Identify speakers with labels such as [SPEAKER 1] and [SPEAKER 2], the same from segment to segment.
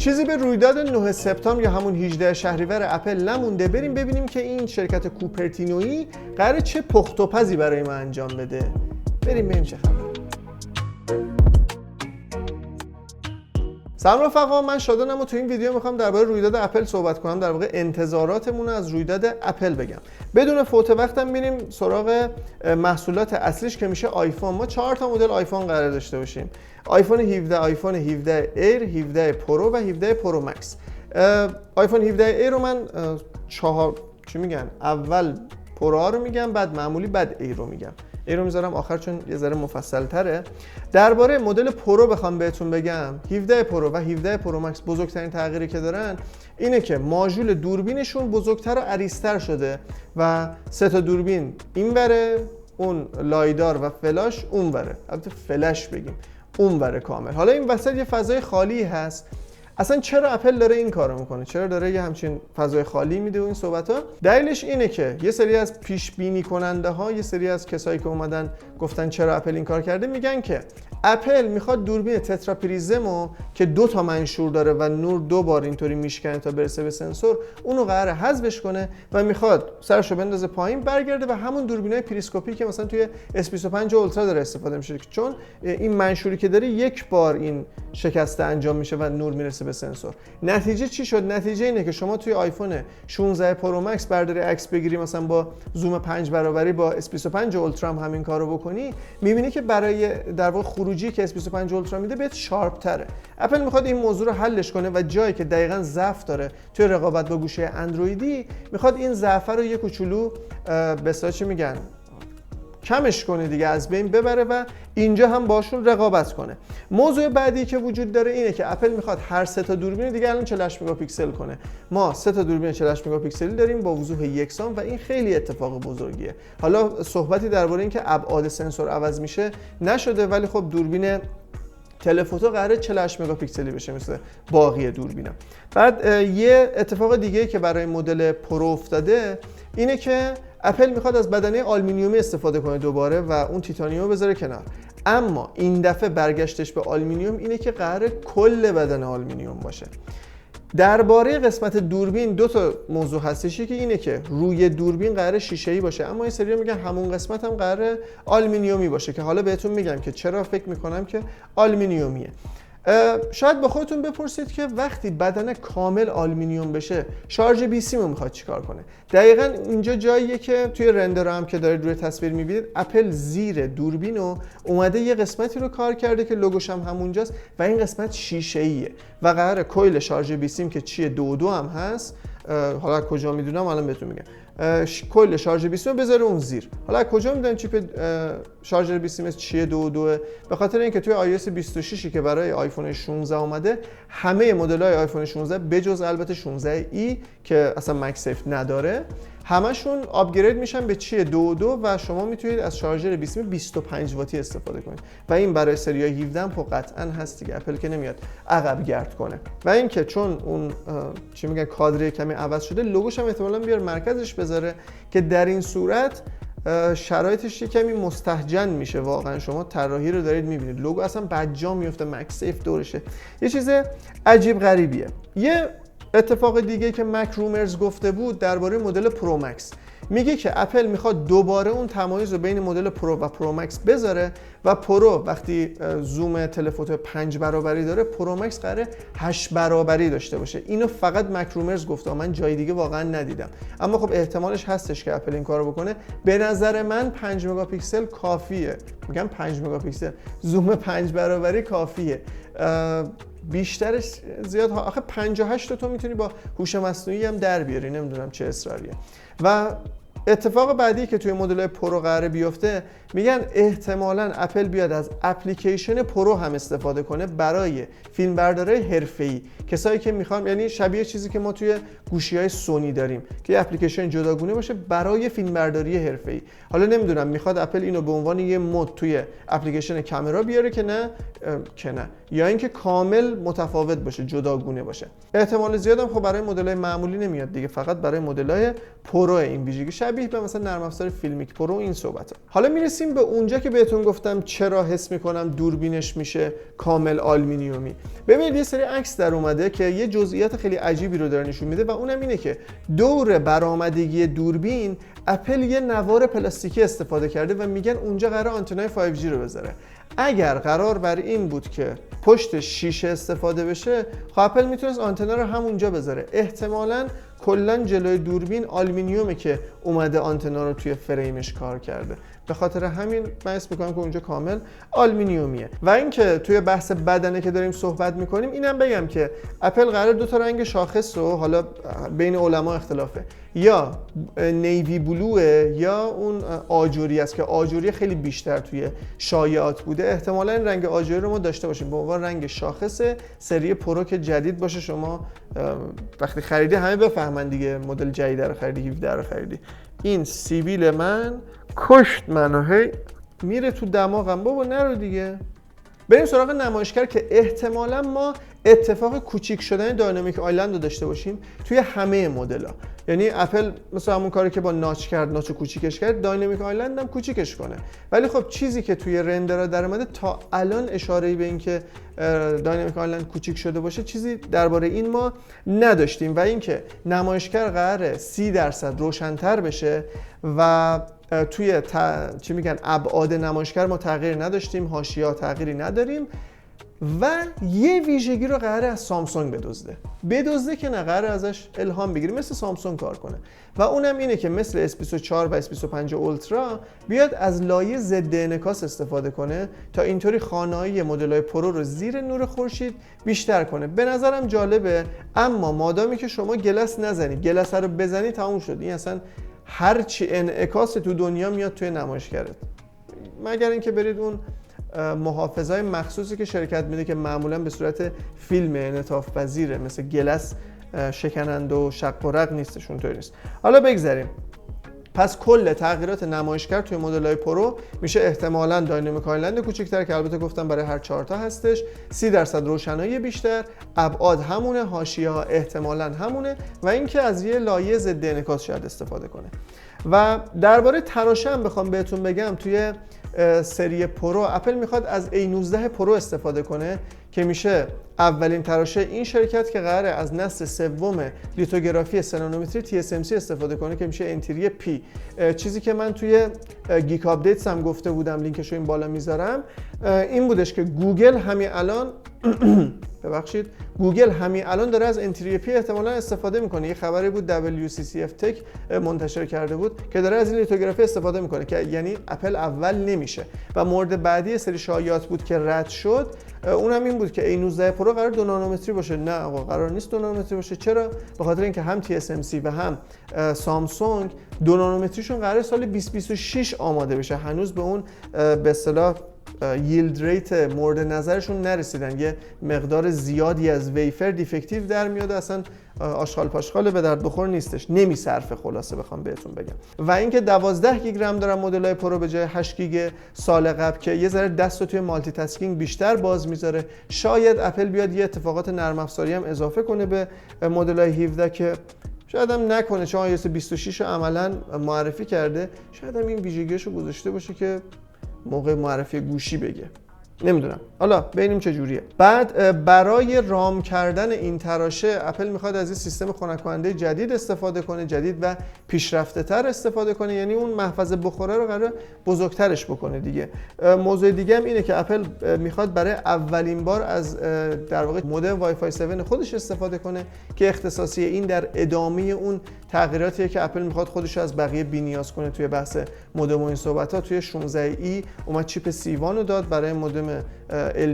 [SPEAKER 1] چیزی به رویداد 9 سپتامبر یا همون 18 شهریور اپل نمونده. بریم ببینیم که این شرکت کوپرتینویی قراره چه پخت و پزی برای ما انجام بده. بریم چه خبره. سلام رفقا، من شادانم و تو این ویدیو میخوام درباره رویداد اپل صحبت کنم. در واقع انتظاراتمون از رویداد اپل بگم. بدون فوت وقتم میریم سراغ محصولات اصلیش که میشه آیفون. ما 4 تا مدل آیفون قرار داشته باشیم: آیفون 17، آیفون 17 ایر، 17 پرو و 17 پرو مکس. آیفون 17 ایر رو من اول پرو رو میگم، بعد معمولی، بعد ایر رو میگم. این رو میذارم آخر چون یه ذره مفصل تره. درباره مدل پرو بخوام بهتون بگم، 17 پرو و 17 پرو مکس بزرگترین تغییری که دارن اینه که ماژول دوربینشون بزرگتر و عریض‌تر شده و 3 تا دوربین اینوره، اون لایدار و فلاش اونوره. البته فلش بگیم اونوره کامل. حالا این وسط یه فضای خالی هست. اصلا چرا اپل داره این کارو میکنه؟ چرا داره یه همچین فضای خالی میده و این صحبت‌ها؟ دلیلش اینه که یه سری از پیش بینی کننده ها، یه سری از کسایی که اومدن گفتن چرا اپل این کار کرده، میگن که اپل میخواد دوربین تترا پریزمو که 2 تا منشور داره و نور 2 بار اینطوری میشکنه تا برسه به سنسور، اونو قراره حذفش کنه و میخواد سرشو بندازه پایین، برگرده و همون دوربینای پریسکوپی که مثلا توی S25 اولترا داره استفاده میشه، چون این منشوری که داره یک بار این شکسته انجام میشه و نور میرسه به سنسور. نتیجه چی شد؟ نتیجه اینه که شما توی آیفون 16 پرو مکس برداری عکس بگیری، مثلا با زوم 5 برابری با S25 اولترا هم همین کارو بکنی، میبینی که برای در واقع خروجی که S25 اولترا میده بهت شارپ تره. اپل میخواد این موضوع رو حلش کنه و جایی که دقیقاً ضعف داره توی رقابت با گوشه اندرویدی، میخواد این ضعف رو یه کوچولو به اصطلاح میگن کمش کنه دیگه، از بین ببره و اینجا هم باشون رقابت کنه. موضوع بعدی که وجود داره اینه که اپل میخواد هر 3 تا دوربین دیگه الان 48 مگاپیکسل کنه. ما 3 تا دوربین 48 مگاپیکسلی داریم با وضوح یکسان و این خیلی اتفاق بزرگیه. حالا صحبتی درباره این که ابعاد سنسور عوض میشه نشده، ولی خب دوربین تلفوتو قراره 48 مگاپیکسلی بشه مثل باقی دوربینا. بعد یه اتفاق دیگه که برای مدل پرو افتاده اینه که اپل میخواد از بدنه آلومینیومی استفاده کنه دوباره و اون تیتانیوم بذاره کنار. اما این دفعه برگشتش به آلومینیوم اینه که قراره کل بدن آلومینیوم باشه. درباره قسمت دوربین 2 تا موضوع هستش که اینه که روی دوربین قراره شیشه‌ای باشه، اما این سری میگن همون قسمت هم قراره آلومینیومی باشه که حالا بهتون میگم که چرا فکر میکنم که آلومینیومیه. شاید با خودتون بپرسید که وقتی بدن کامل آلومینیوم بشه، شارژ بی سیم رو میخواد چیکار کنه؟ دقیقاً اینجا جاییه که توی رندر هم که دارید روی تصویر میبینید، اپل زیر دوربین رو اومده یه قسمتی رو کار کرده که لوگوش هم همونجاست و این قسمت شیشه‌ایه و قراره کویل شارژ بی سیم که چیه 2.2 هم هست، حالا کجا میدونم الان بهتون میگم، کل شارژ 20 رو بذاره اون زیر. حالا کجا میدونن چیپ شارژر 20 چیه 2.2؟ به خاطر اینکه توی iOS 26 که برای آیفون 16 اومده، همه مدل‌های آیفون 16 بجز البته 16 ای که اصلا مک سیف نداره، همشون آپگرید میشن به چیه 2.2 و شما میتونید از شارژر 25 واتی استفاده کنید و این برای سری 17 هم قطعا هست دیگه. اپل که نمیاد عقب گرد کنه و اینکه چون اون چی میگن کادر کمی عوض شده، لوگوش هم احتمالاً بیار مرکزش بذاره که در این صورت شرایطش کمی مستهجن میشه. واقعا شما طراحی رو دارید میبینید، لوگو اصلا بجا میفته، مک سیف دورشه، یه چیز عجیب غریبیه. یه اتفاق دیگه که مک رومرز گفته بود درباره مدل پرو مکس، میگه که اپل میخواد دوباره اون تمایز رو بین مدل پرو و پرو مکس بذاره و پرو وقتی زوم تلفوتو 5 برابری داره، پرو مکس قراره 8 برابری داشته باشه. اینو فقط مک رومرز گفته، من جای دیگه واقعا ندیدم، اما خب احتمالش هستش که اپل این کارو بکنه. به نظر من 5 مگاپیکسل کافیه. میگم 5 مگاپیکسل زوم 5 برابری کافیه، بیشترش زیاد. آخه 58 تو میتونی با هوش مصنوعی هم در بیاری، نمیدونم چه اصراریه. و اتفاق بعدی که توی مدل پرو قراره بیفته، میگن احتمالاً اپل بیاد از اپلیکیشن پرو هم استفاده کنه برای فیلمبرداری حرفه‌ای، کسایی که میخوان، یعنی شبیه چیزی که ما توی گوشی‌های سونی داریم که یه اپلیکیشن جداگونه باشه برای فیلمبرداری حرفه‌ای. حالا نمیدونم میخواد اپل اینو به عنوان یه مود توی اپلیکیشن کامera بیاره که نه یا اینکه کامل متفاوت باشه، جداگونه باشه. احتمال زیادم خب برای مدل‌های معمولی نمیاد دیگه، فقط برای مدل‌های پرو این ویژگی. شبیه به مثلا نرم افزار فیلمیک پرو این صحبت‌ها. حالا میرسیم به اونجا که بهتون گفتم چرا حس میکنم دوربینش میشه کامل آلومینیومی. ببینید یه سری عکس در اومده که یه جزئیات خیلی عجیبی رو داره نشون میده و اونم اینه که دور برآمدگی دوربین اپل یه نوار پلاستیکی استفاده کرده و میگن اونجا قرار آنتنای 5G رو بذاره. اگر قرار بر این بود که پشت شیشه استفاده بشه، خب اپل میتونست آنتنا رو همونجا بذاره. احتمالاً کلا جلوی دوربین آلومینیومه که اومده آنتنا رو توی فریمش کار کرده. به خاطر همین من اسم میکنم که اونجا کامل آلومینیومیه. و اینکه توی بحث بدنه که داریم صحبت میکنیم، اینم بگم که اپل قرار دو تا رنگ شاخص رو، حالا بین علما اختلافه، یا نیوی بلوه یا اون آجوری است که آجوری خیلی بیشتر توی شایعات بوده. احتمالاً این رنگ آجوری رو ما داشته باشیم به عنوان رنگ شاخص سری پرو که جدید باشه. شما وقتی خریدی همه بفهمن دیگه، مدل جدید رو خریدی، 17 رو خریدی. این سیبیل من کشت منو، هی میره تو دماغم، بابا نرو دیگه. بریم سراغ نمایشگر که احتمالاً ما اتفاق کوچیک شدن داینامیک آیلند رو داشته باشیم توی همه مدل‌ها. یعنی اپل مثل همون کاری که با ناچ کرد، ناچ کوچیکش کرد، داینامیک آیلند هم کوچیکش کنه. ولی خب چیزی که توی رندرها در اومده تا الان اشاره‌ای به این که داینامیک آیلند کوچیک شده باشه چیزی درباره این ما نداشتیم. و اینکه نمایشگر قراره 30% روشن‌تر بشه و توی چی میگن ابعاد نمایشگر ما تغییر نداشتیم، حاشیه‌ها تغییری نداریم. و یه ویژگی رو قراره از سامسونگ بدزده که نه، قراره ازش الهام بگیریم، مثل سامسونگ کار کنه. و اونم اینه که مثل S24 و S25 اولترا بیاد از لایه ضد انعکاس استفاده کنه تا اینطوری خانه‌ای مدل‌های پرو رو زیر نور خورشید بیشتر کنه. به نظرم جالبه، اما مادامی که شما گلس نزنی، گلس رو بزنی تموم شد. این اصلا هرچی انعکاس تو دنیا میاد توی نمایشگرت، مگر اینکه برید اون محافظای مخصوصی که شرکت میده که معمولا به صورت فیلم انعطاف پذیره، مثل گلس شکنند و شق و رق نیستشون، طوری نیست. حالا بگذریم. پس کل تغییرات نمایشگر توی مدل‌های پرو میشه احتمالاً داینامیک آیلند کوچیک‌تر که البته گفتم برای هر 4 تا هستش، 30% روشنایی بیشتر، ابعاد همونه، حاشیه‌ها احتمالاً همونه و اینکه از یه لایه ضد انعکاس شاید استفاده کنه. و درباره تراشه هم بخوام بهتون بگم، توی سری پرو اپل میخواد از A19 پرو استفاده کنه که میشه اولین تراشه این شرکت که قراره از نسل سوم لیتوگرافی 3 نانومتری TSMC استفاده کنه که میشه انتری پی. چیزی که من توی گیک آپدیتس هم گفته بودم، لینکش رو این بالا میذارم، این بودش که گوگل همین الان گوگل همین الان داره از انتری پی احتمالاً استفاده میکنه. یه خبری بود WCCF تک منتشر کرده بود که داره از این لیتوگرافی استفاده میکنه، که یعنی اپل اول نمیشه. و مورد بعدی سری شایعات بود که رد شد، اونم این بود که A19 پرو قرار 2 نانومتری باشه. نه آقا، قرار نیست 2 نانومتری باشه. چرا؟ به خاطر اینکه هم TSMC و هم سامسونگ 2 نانومتریشون قرار سال 2026 آماده بشه. هنوز به اون به اصطلاح ییلد ریت مورد نظرشون نرسیدن. یه مقدار زیادی از ویفر دیفکتیو در میاد، اصلا آشغال پاشغال به درد بخور نیستش، نمیصرفه. خلاصه بخوام بهتون بگم. و اینکه 12 گیگ رم دارن مدل‌های پرو به جای 8 گیگ سال قبل که یه ذره دستو توی مالتی تاسکینگ بیشتر باز میذاره. شاید اپل بیاد یه اتفاقات نرم افزاری هم اضافه کنه به مدل‌های 17 که شاید هم نکنه، چون iOS 26 رو عملاً معرفی کرده. شاید هم این ویژگیشو گذاشته باشه که موقع معرفی گوشی بگه، نمیدونم. حالا ببینیم چه جوریه. بعد برای رام کردن این تراشه اپل میخواد از این سیستم خنک کننده جدید استفاده کنه، جدید و پیشرفته تر استفاده کنه. یعنی اون محفظه بخوره رو قراره بزرگترش بکنه دیگه. موضوع دیگه هم اینه که اپل میخواد برای اولین بار از در واقع مودم وای فای 7 خودش استفاده کنه که اختصاصی. این در ادامه اون تغییراتیه که اپل میخواد خودش رو از بقیه بی‌نیاز کنه توی بحث مودم و این صحبت‌ها. توی 16E اومد چیپ C1 رو داد برای مودم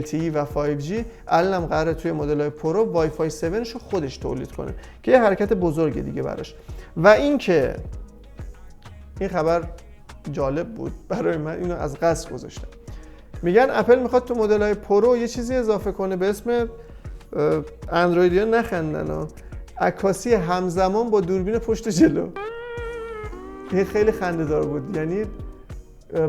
[SPEAKER 1] LTE و 5G. الانم قراره توی مدل‌های پرو وای فای 7 رو خودش تولید کنه که یه حرکت بزرگ دیگه براش. و اینکه این خبر جالب بود برای من، اینو از قصد گذاشتم. میگن اپل میخواد تو مدل‌های پرو یه چیزی اضافه کنه به اسم اندرویدیا نخندن، عکاسی همزمان با دوربین پشت جلو. این خیلی خنده‌دار بود. یعنی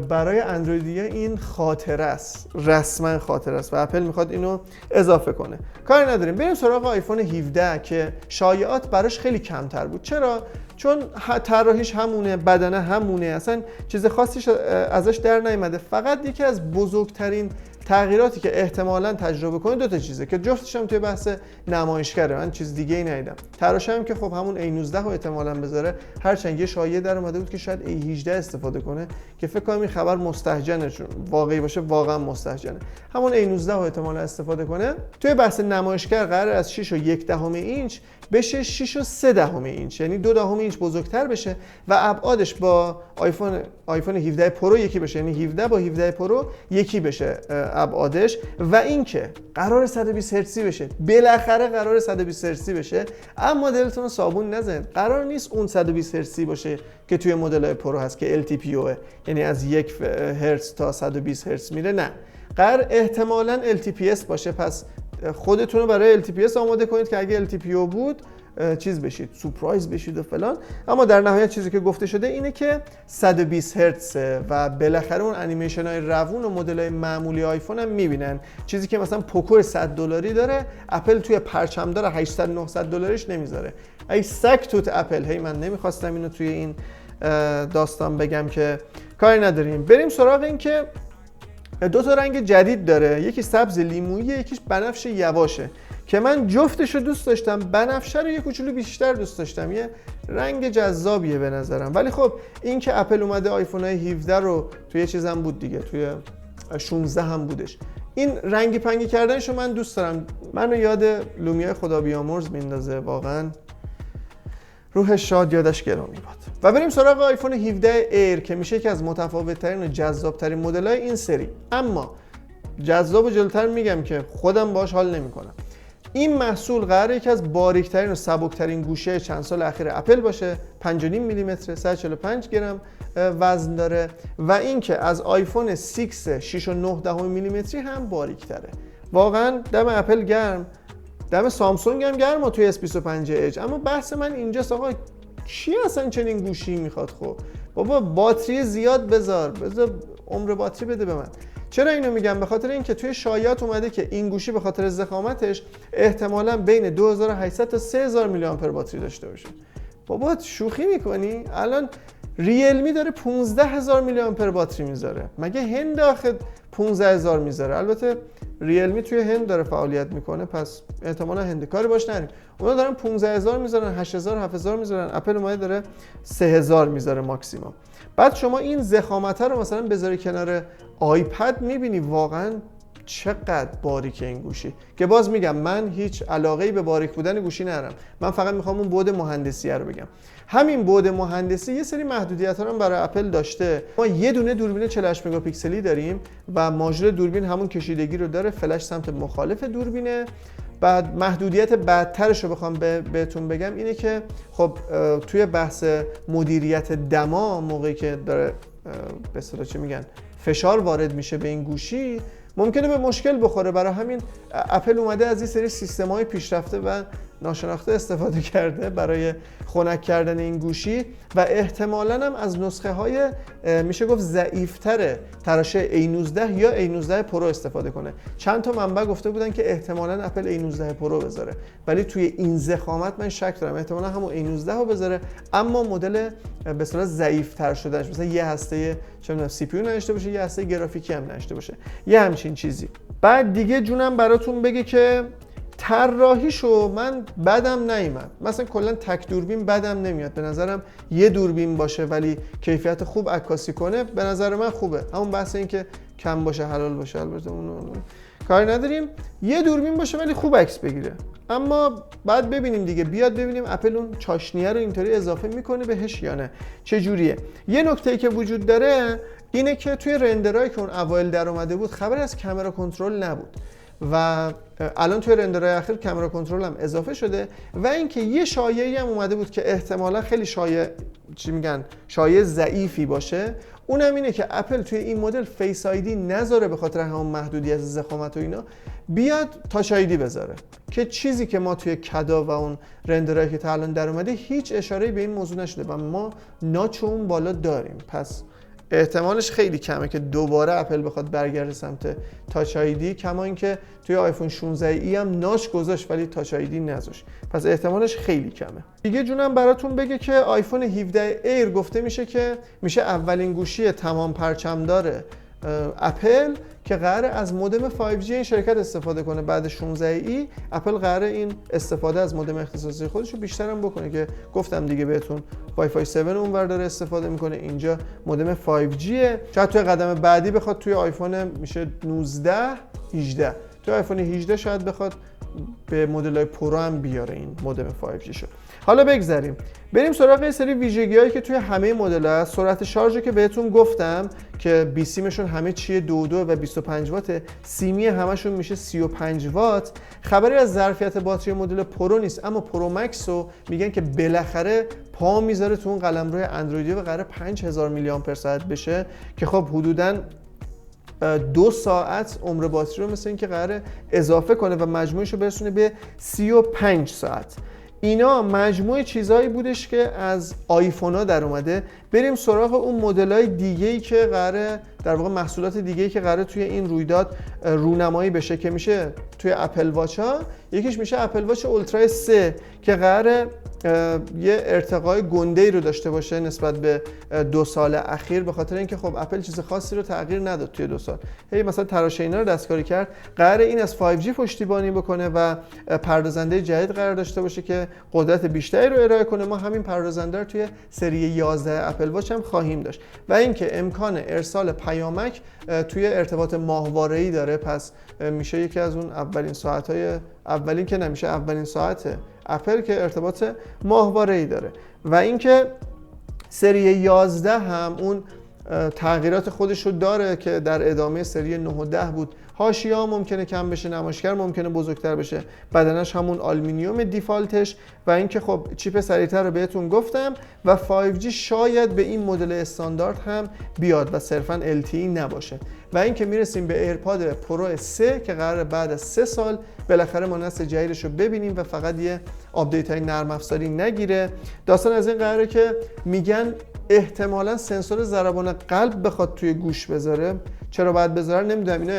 [SPEAKER 1] برای اندرویدیا این خاطره است، رسما خاطره است و اپل میخواد اینو اضافه کنه. کاری نداریم، بریم سراغ آیفون 17 که شایعات براش خیلی کمتر بود. چرا؟ چون طراحیش همونه، بدنه همونه، اصلا چیز خاصیش ازش در نیامده. فقط یکی از بزرگترین تغییراتی که احتمالاً تجربه کنید دو تا چیزه که جفتش هم توی بحث نمایشگره، من چیز دیگه ای ندیدم. تراش هم که خب همون A19 رو احتمالاً بذاره، هرچند یه شایعه در اومده بود که شاید A18 استفاده کنه که فکر کنم این خبر مستهجنه، چون واقعی باشه واقعا مستهجنه. همون A19 رو احتمالاً استفاده کنه. توی بحث نمایشگر قرار از 6 و 1/10 اینچ بشه 6 و 3/10 اینچ، یعنی 2/10 اینچ بزرگتر بشه و ابعادش با آیفون 17 پرو یکی بشه، یعنی 17 با 17 پرو یکی بشه ابعادش. و اینکه قرار 120 هرتزی بشه، بالاخره قرار 120 هرتزی بشه. اما دلتون رو صابون نزن، قرار نیست اون 120 هرتزی باشه که توی مدل‌های پرو هست که LTPO، یعنی از 1 هرتز تا 120 هرتز میره. نه، قرار احتمالاً LTPS باشه. پس خودتون رو برای LTPS آماده کنید که اگه LTPO بود چیز بشید، سورپرایز بشید و فلان. اما در نهایت چیزی که گفته شده اینه که 120 هرتز و بالاخره اون انیمیشن های روون و مدل های معمولی آیفون هم میبینن. چیزی که مثلا پوکو $100 داره، اپل توی پرچمدار 800 900 دلاریش نمیذاره. ای سگ توت اپل. هی من نمیخواستم اینو توی این داستان بگم که کاری نداریم. بریم سراغ این که دو تا رنگ جدید داره، یکی سبز لیمویی، یکیش بنفش یواشه که من جفتش رو دوست داشتم. بنفشه رو یه کوچولو بیشتر دوست داشتم، یه رنگ جذابیه به نظرم. ولی خب این که اپل اومده آیفون های 17 رو توی چیزم بود دیگه، توی 16 هم بودش، این رنگی پنگی کردنش رو من دوست دارم. منو یاد لومیا خدا بیامرز میندازه، واقعا روحش شاد، یادش گرامی باد. و بریم سراغ آیفون 17 ایر که میشه یکی از متفاوت‌ترین و جذاب‌ترین مدل‌های این سری. اما جذاب و جلوتر میگم که خودم باهاش حال نمی‌کنم. این محصول قراره یکی از باریک‌ترین و سبک‌ترین گوشه چند سال اخیر اپل باشه. 5.5 میلیمتر، 145 گرم وزن داره و اینکه از آیفون 6.9 میلیمتری هم باریک‌تره. واقعا دم اپل گرم، دم سامسونگ هم گرم و توی S25 اج. اما بحث من اینجاست آقا کی اصلا چنین گوشی میخواد؟ خب بابا باتری زیاد بذار عمر باتری بده به من. چرا اینو میگم؟ به خاطر اینکه توی شایعات اومده که این گوشی به خاطر ضخامتش احتمالاً بین 2800 تا 3000 میلی آمپر باتری داشته باشه. بابا شوخی میکنی؟ الان ریلمی داره 15000 میلی آمپر باتری میذاره، مگه هند آخه 15000 میذاره؟ البته ریلمی توی هند داره فعالیت میکنه، پس احتمالاً هند کاری باش نریم. اونا دارن 15000 میذارن، 8000 7000 میذارن، اپل اومده داره 3000 میذاره ماکسیمم. بعد شما این ضخامت رو مثلا بذاری کنار آیپد، میبینی واقعا چقدر باریکه این گوشی. که باز میگم من هیچ علاقه‌ای به باریک بودن گوشی ندارم، من فقط میخوام اون بعد مهندسی رو بگم. همین بعد مهندسی یه سری محدودیت‌ها هم برای اپل داشته. ما یه دونه دوربین 48 مگاپیکسلی داریم و ماژور دوربین همون کشیدگی رو داره، فلش سمت مخالف دوربینه. بعد محدودیت بعدترش رو بخوام بهتون بگم اینه که خب توی بحث مدیریت دما، موقعی که داره به اصطلاح چی میگن فشار وارد میشه به این گوشی، ممکنه به مشکل بخوره. برای همین اپل اومده از این سری سیستم‌های پیشرفته و ناشناخته استفاده کرده برای خنک کردن این گوشی و احتمالاً هم از نسخه‌های میشه گفت ضعیف‌تر تراشه A19 یا A19 پرو استفاده کنه. چند تا منبع گفته بودن که احتمالاً اپل A19 پرو بذاره، ولی توی این ضخامت من شک دارم. احتمالاً همون A19 رو بذاره، اما مدل به اصطلاح ضعیف‌تر شدهش، مثلا یه هسته چه می‌دونم سی پی یو نداشته باشه، یه هسته گرافیکی هم نداشته باشه، یه همچین چیزی. بعد دیگه جونم براتون بگه که طراحیشو من بدم نیامد. مثلا کلا تک دوربین بدم نمیاد، به نظرم یه دوربین باشه ولی کیفیت خوب عکاسی کنه به نظر من خوبه. همون بحث این که کم باشه حلال باشه، البته اون کاری نداریم. یه دوربین باشه ولی خوب عکس بگیره. اما بعد ببینیم دیگه، بیاد ببینیم اپل اون چاشنیه رو اینطوری اضافه میکنه بهش یا نه، چه جوریه. یه نکته‌ای که وجود داره اینه که توی رندرایی که اون اوایل در اومده بود خبری از کامera کنترل نبود و الان توی رندرهای اخیر کامera کنترل هم اضافه شده. و اینکه یه شایعی هم اومده بود که احتمالا خیلی شایعه ضعیفی باشه، اونم اینه که اپل توی این مدل فیس آیدی نذاره به خاطر همون محدودیت ضخامت و اینا، بیاد تاچ آیدی بذاره، که چیزی که ما توی کدا و اون رندرایی که تا الان در اومده هیچ اشاره‌ای به این موضوع نشده و ما ناچ اون بالا داریم. پس احتمالش خیلی کمه که دوباره اپل بخواد برگرده سمت تاچ آیدی، کما اینکه توی آیفون 16 ای هم ناچ گذاشت ولی تاچ آیدی نذاشت، پس احتمالش خیلی کمه. دیگه جونم براتون بگه که آیفون 17 ایر گفته میشه که میشه اولین گوشی تمام پرچمدار اپل که قراره از مودم 5G این شرکت استفاده کنه. بعد 16 ای اپل قراره این استفاده از مودم اختصاصی خودش رو بیشتر هم بکنه که گفتم دیگه بهتون وای فای 7 اونور داره استفاده میکنه، اینجا مودم 5G. شاید توی قدم بعدی بخواد توی آیفون میشه 19 18، توی آیفون 18 شاید بخواد به مدل‌های پرو هم بیاره این مودم 5G شو. حالا بگذریم بریم سراغ یه سری ویژگی‌هایی که توی همه مدل‌ها هست. سرعت شارژ که بهتون گفتم که بی سیمشون همه چیه 22 و 25 وات، سیمی همشون میشه 35 وات. خبری از ظرفیت باتری مدل پرو نیست، اما پرو مکس رو میگن که بالاخره پا میذاره تو اون قلمرو اندرویدی و قراره 5000 میلی آمپر ساعت بشه که خب حدوداً 2 ساعت عمر باتری رو مثل این که قراره اضافه کنه و مجموعش رو برسونه به 35 ساعت. اینا مجموعه چیزهایی بودش که از آیفون ها در اومده. بریم سراغ اون مدل‌های دیگه‌ای که قراره، در واقع محصولات دیگه‌ای که قراره توی این رویداد رونمایی بشه که میشه توی اپل واچ ها. یکیش میشه اپل واچ اولترا 3 که قراره یه ارتقای گنده‌ای رو داشته باشه نسبت به 2 سال اخیر، به خاطر اینکه خب اپل چیز خاصی رو تغییر نداد توی 2 سال. مثلا تراشه اینا رو دستکاری کرد. قراره این از 5G پشتیبانی بکنه و پردازنده جدید قرار داشته باشه که قدرت بیشتری رو ارائه کنه. ما همین پردازنده رو توی سری 11 اپل واچ هم خواهیم داشت و اینکه امکان ارسال پیامک توی ارتباط ماهواره‌ای داره. پس میشه یکی از اون اولین ساعت‌های اولین که نمیشه اولین ساعت اپل که ارتباط ماهواره‌ای داره و اینکه سری 11 هم اون تغییرات خودش رو داره که در ادامه سری 9 و 10 بود. حاشیه‌ها ممکنه کم بشه، نمایشگر ممکنه بزرگتر بشه، بدنش همون آلومینیوم دیفالتش و اینکه خب چیپ سریعتر رو بهتون گفتم و 5G شاید به این مدل استاندارد هم بیاد و صرفاً LTE نباشه و اینکه میرسیم به ایرپاد پرو 3 که قراره بعد از 3 سال بالاخره ما نسل جدیدش رو ببینیم و فقط یه آپدیت های نرم افزاری نگیره. داستان از این قراره که میگن احتمالاً سنسور ضربان قلب بخواد توی گوش بذاره. چرا باید بذاره نمیدونم، اینا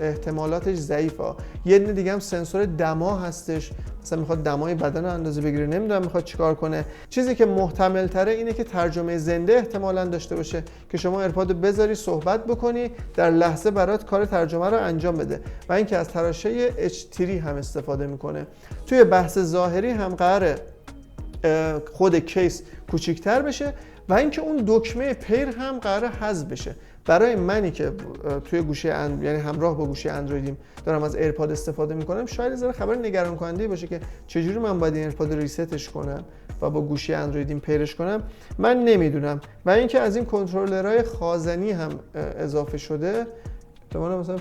[SPEAKER 1] احتمالاتش ضعیفه. یه دونه دیگه هم سنسور دما هستش، مثلا میخواد دمای بدن رو اندازه بگیره، نمیدونم میخواد چیکار کنه. چیزی که محتمل تره اینه که ترجمه زنده احتمالاً داشته باشه که شما ایرپاد بذاری صحبت بکنی در لحظه برات کار ترجمه رو انجام بده و اینکه از تراشه H3 هم استفاده میکنه. توی بحث ظاهری هم قراره خود کیس کوچیک‌تر بشه و اینکه اون دکمه پیر هم قراره حذف بشه. برای منی که توی گوشی یعنی همراه با گوشی اندرویدیم دارم از ایرپاد استفاده میکنم، شاید یه ذره خبر نگران کننده باشه که چجوری من باید این ایرپاد ریستش کنم و با گوشی اندرویدیم پیرش کنم. من نمیدونم و اینکه از این کنترلرهای خازنی هم اضافه شده. مثلا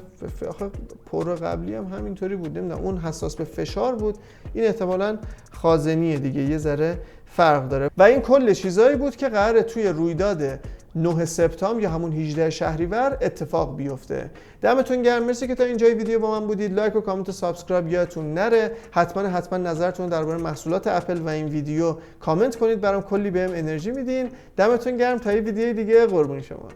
[SPEAKER 1] آخه پرو قبلی هم همینطوری بود، نمیدونم اون حساس به فشار بود، این احتمالاً خازنیه دیگه، یه ذره فرق داره. و این کل چیزایی بود که قراره توی رویداد 9 سپتامبر یا همون 18 شهریور اتفاق بیفته. دمتون گرم، مرسی که تا اینجای ویدیو با من بودید. لایک و کامنت و سابسکرایب یادتون نره. حتما نظرتون درباره محصولات اپل و این ویدیو کامنت کنید، برام کلی بهم انرژی میدین. دمتون گرم، تا یه ویدیو دیگه، قربون شما.